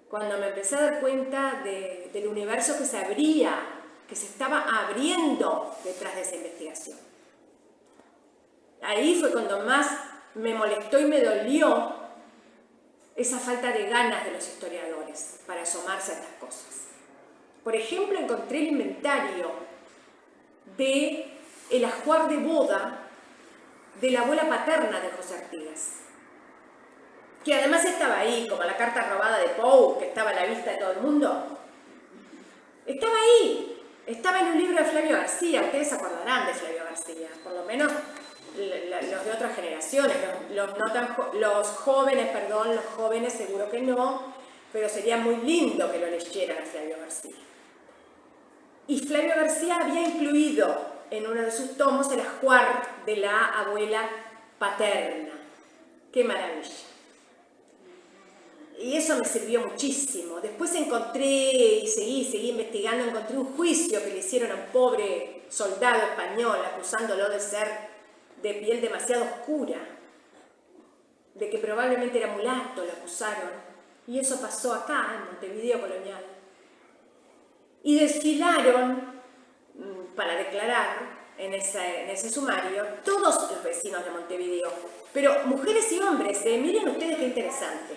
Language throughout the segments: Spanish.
cuando me empecé a dar cuenta del universo que se abría, que se estaba abriendo detrás de esa investigación. Ahí fue cuando más me molestó y me dolió esa falta de ganas de los historiadores para asomarse a estas cosas. Por ejemplo, encontré el inventario del ajuar de boda de la abuela paterna de José Artigas, que además estaba ahí, como la carta robada de Poe, que estaba a la vista de todo el mundo. Estaba ahí, estaba en un libro de Flavio García. Ustedes se acordarán de Flavio García, por lo menos los de otras generaciones, los jóvenes seguro que no, pero sería muy lindo que lo leyeran a Flavio García. Y Flavio García había incluido en uno de sus tomos el ajuar de la abuela paterna. ¡Qué maravilla! Y eso me sirvió muchísimo. Después encontré, y seguí investigando, encontré un juicio que le hicieron a un pobre soldado español acusándolo de ser de piel demasiado oscura, de que probablemente era mulato, lo acusaron. Y eso pasó acá, en Montevideo Colonial. Y desfilaron para declarar en ese sumario todos los vecinos de Montevideo, pero mujeres y hombres. Miren ustedes qué interesante.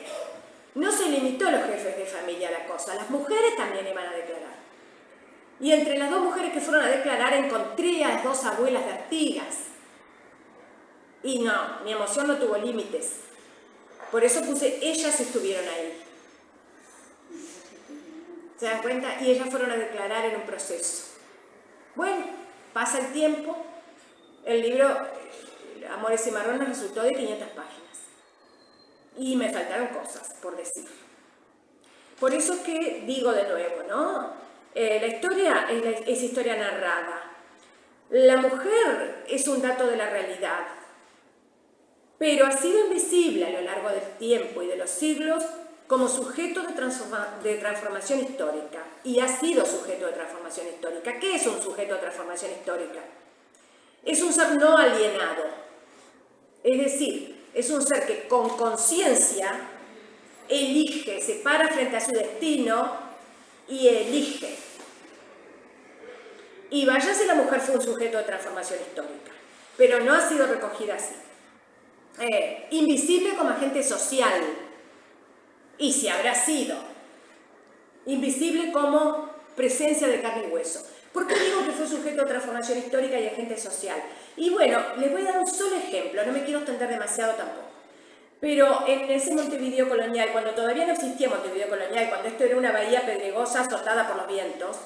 No se limitó a los jefes de familia la cosa, las mujeres también iban a declarar. Y entre las dos mujeres que fueron a declarar encontré a las dos abuelas de Artigas. Y no, mi emoción no tuvo límites. Por eso puse, ellas estuvieron ahí. ¿Se dan cuenta? Y ellas fueron a declarar en un proceso. Bueno, pasa el tiempo, el libro Amores y Marrones resultó de 500 páginas. Y me faltaron cosas por decir. Por eso que digo de nuevo, ¿no? La historia es historia narrada. La mujer es un dato de la realidad, pero ha sido invisible a lo largo del tiempo y de los siglos como sujeto de transformación histórica. Y ha sido sujeto de transformación histórica. ¿Qué es un sujeto de transformación histórica? Es un ser no alienado. Es decir, es un ser que con conciencia elige, se para frente a su destino y elige. Y vaya si la mujer fue un sujeto de transformación histórica, pero no ha sido recogida así. Invisible como agente social, y si habrá sido. Invisible como presencia de carne y hueso. ¿Por qué digo que fue sujeto de transformación histórica y agente social? Y bueno, les voy a dar un solo ejemplo, no me quiero extender demasiado tampoco. Pero en ese Montevideo colonial, cuando todavía no existía Montevideo colonial, cuando esto era una bahía pedregosa azotada por los vientos,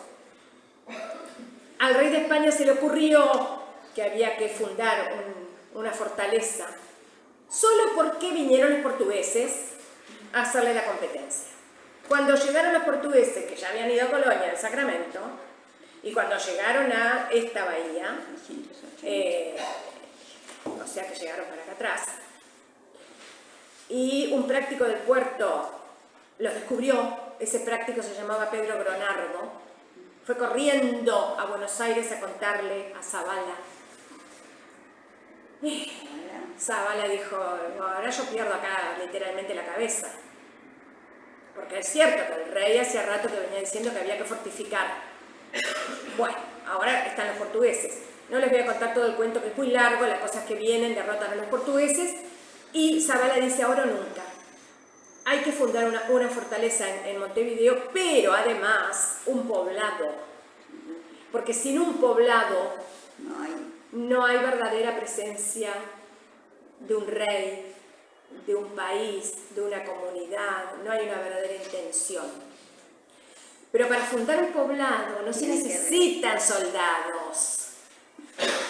al rey de España se le ocurrió que había que fundar una fortaleza, solo porque vinieron los portugueses a hacerle la competencia. Cuando llegaron los portugueses, que ya habían ido a Colonia, al Sacramento, y cuando llegaron a esta bahía, o sea que llegaron para acá atrás, y un práctico del puerto los descubrió. Ese práctico se llamaba Pedro Gronardo, fue corriendo a Buenos Aires a contarle a Zavala. Zavala dijo, ahora yo pierdo acá literalmente la cabeza, porque es cierto que el rey hacía rato que venía diciendo que había que fortificar. Bueno, ahora están los portugueses. No les voy a contar todo el cuento, que es muy largo, las cosas que vienen, derrotan a los portugueses, y Zavala dice, ahora o nunca. Hay que fundar una fortaleza en Montevideo, pero además un poblado, porque sin un poblado no hay verdadera presencia de un rey, de un país, de una comunidad, no hay una verdadera intención. Pero para fundar un poblado no se necesitan soldados,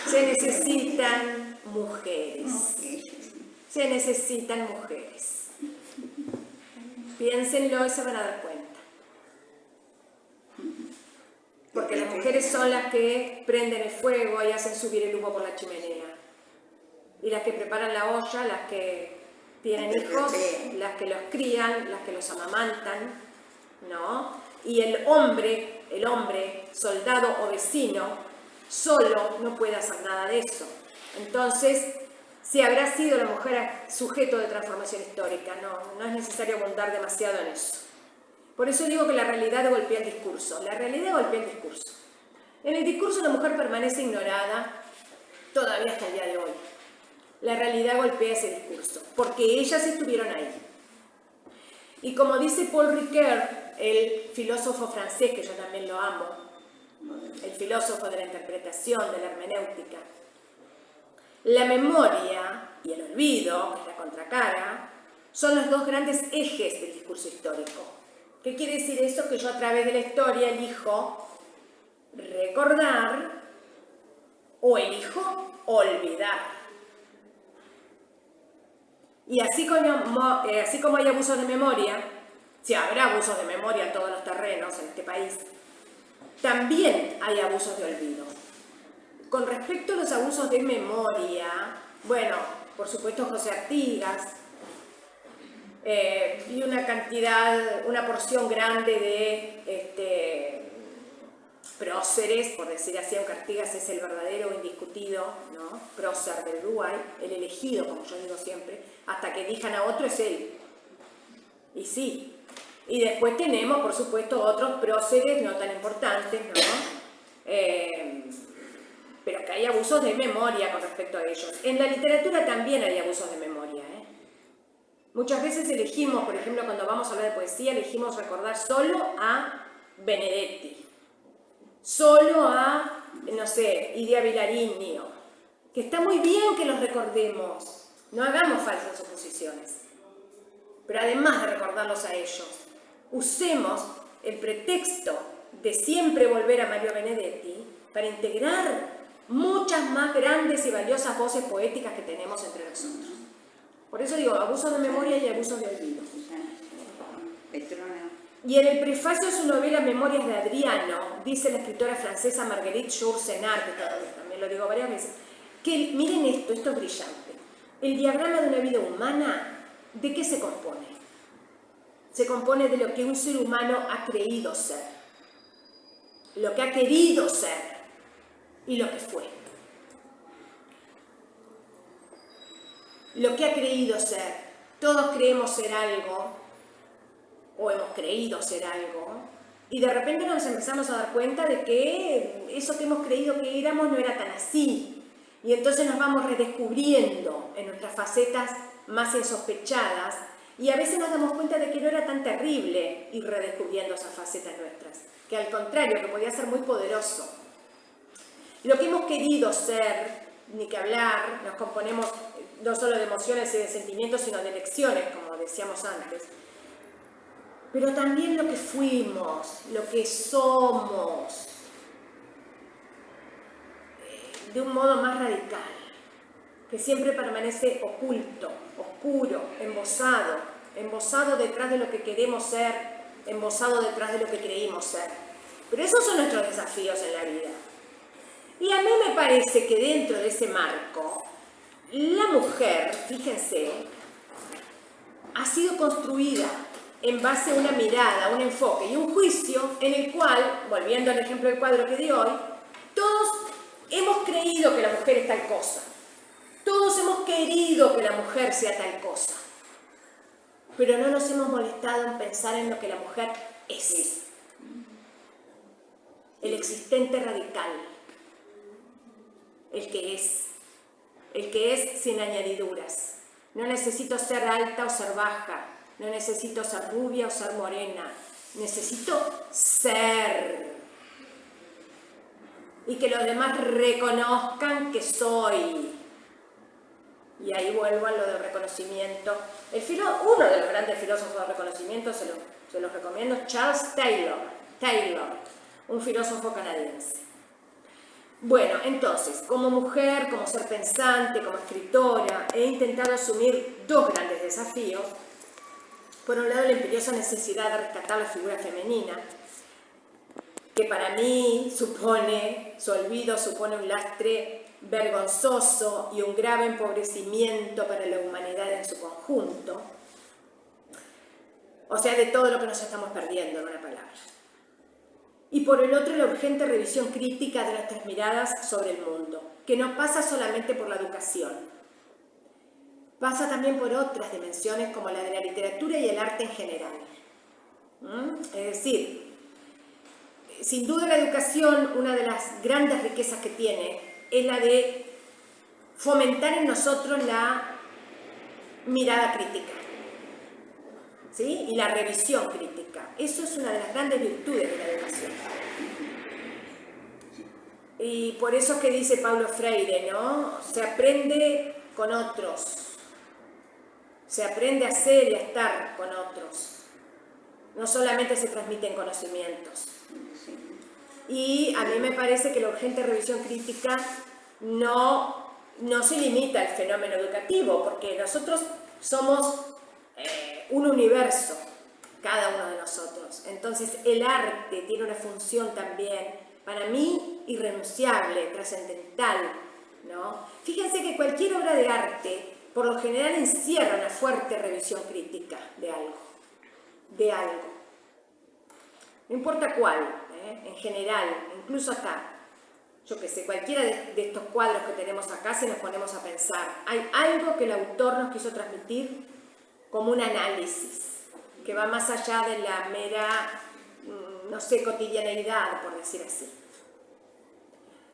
se necesitan mujeres. Se necesitan mujeres. Piénsenlo y se van a dar cuenta. Porque las mujeres son las que prenden el fuego y hacen subir el humo por la chimenea. Y las que preparan la olla, las que tienen hijos, las que los crían, las que los amamantan, ¿no? Y el hombre, soldado o vecino, solo no puede hacer nada de eso. Entonces, si habrá sido la mujer sujeto de transformación histórica, no es necesario abundar demasiado en eso. Por eso digo que la realidad golpea el discurso. La realidad golpea el discurso. En el discurso la mujer permanece ignorada todavía hasta el día de hoy. La realidad golpea ese discurso, porque ellas estuvieron ahí. Y como dice Paul Ricoeur, el filósofo francés, que yo también lo amo, el filósofo de la interpretación, de la hermenéutica, la memoria y el olvido, que es la contracara, son los dos grandes ejes del discurso histórico. ¿Qué quiere decir eso? Que yo a través de la historia elijo recordar o elijo olvidar. Y así como hay abusos de memoria, si habrá abusos de memoria en todos los terrenos en este país, también hay abusos de olvido. Con respecto a los abusos de memoria, bueno, por supuesto José Artigas, y una porción grande de próceres, por decir así, aunque Artigas es el verdadero indiscutido, ¿no? Prócer del Uruguay, el elegido, como yo digo siempre, hasta que elijan a otro es él. Y sí. Y después tenemos, por supuesto, otros próceres no tan importantes, ¿no? Pero que hay abusos de memoria con respecto a ellos. En la literatura también hay abusos de memoria, ¿eh? Muchas veces elegimos, por ejemplo, cuando vamos a hablar de poesía, elegimos recordar solo a Benedetti, solo a, no sé, Iria Villarini, que está muy bien que los recordemos, no hagamos falsas suposiciones, pero además de recordarlos a ellos, usemos el pretexto de siempre volver a Mario Benedetti para integrar muchas más grandes y valiosas voces poéticas que tenemos entre nosotros. Por eso digo, abusos de memoria y abusos de olvido. Y en el prefacio de su novela Memorias de Adriano, dice la escritora francesa Marguerite Yourcenar, que también lo digo varias veces, que miren esto es brillante. El diagrama de una vida humana, ¿de qué se compone? Se compone de lo que un ser humano ha creído ser, lo que ha querido ser y lo que fue. Lo que ha creído ser. Todos creemos ser algo, o hemos creído ser algo, y de repente nos empezamos a dar cuenta de que eso que hemos creído que éramos no era tan así. Y entonces nos vamos redescubriendo en nuestras facetas más insospechadas, y a veces nos damos cuenta de que no era tan terrible ir redescubriendo esas facetas nuestras, que al contrario, que podía ser muy poderoso. Lo que hemos querido ser, ni que hablar, nos componemos no solo de emociones y de sentimientos, sino de elecciones, como decíamos antes. Pero también lo que fuimos, lo que somos, de un modo más radical, que siempre permanece oculto, oscuro, embosado detrás de lo que queremos ser, embosado detrás de lo que creímos ser. Pero esos son nuestros desafíos en la vida. Y a mí me parece que dentro de ese marco, la mujer, fíjense, ha sido construida en base a una mirada, un enfoque y un juicio en el cual, volviendo al ejemplo del cuadro que di hoy, todos hemos creído que la mujer es tal cosa. Todos hemos querido que la mujer sea tal cosa. Pero no nos hemos molestado en pensar en lo que la mujer es. El existente radical. El que es sin añadiduras. No necesito ser alta o ser baja, no necesito ser rubia o ser morena, necesito ser. Y que los demás reconozcan que soy. Y ahí vuelvo a lo del reconocimiento. Uno de los grandes filósofos de reconocimiento, se los recomiendo, Charles Taylor, un filósofo canadiense. Bueno, entonces, como mujer, como ser pensante, como escritora, he intentado asumir dos grandes desafíos. Por un lado, la imperiosa necesidad de rescatar la figura femenina, que para mí su olvido supone un lastre vergonzoso y un grave empobrecimiento para la humanidad en su conjunto. O sea, de todo lo que nos estamos perdiendo, en una palabra. Y por el otro, la urgente revisión crítica de nuestras miradas sobre el mundo, que no pasa solamente por la educación, pasa también por otras dimensiones como la de la literatura y el arte en general. Es decir, sin duda la educación, una de las grandes riquezas que tiene, es la de fomentar en nosotros la mirada crítica, ¿sí? Y la revisión crítica. Eso es una de las grandes virtudes de la educación. Y por eso es que dice Paulo Freire, ¿no? Se aprende con otros, se aprende a ser y a estar con otros. No solamente se transmiten conocimientos. Y a mí me parece que la urgente revisión crítica no se limita al fenómeno educativo, porque nosotros somos un universo, cada uno de nosotros. Entonces el arte tiene una función también, para mí, irrenunciable, trascendental, ¿no? Fíjense que cualquier obra de arte, por lo general, encierra una fuerte revisión crítica de algo. No importa cuál, en general, incluso acá. Yo qué sé, cualquiera de estos cuadros que tenemos acá, si nos ponemos a pensar, hay algo que el autor nos quiso transmitir como un análisis, que va más allá de la mera, no sé, cotidianeidad, por decir así.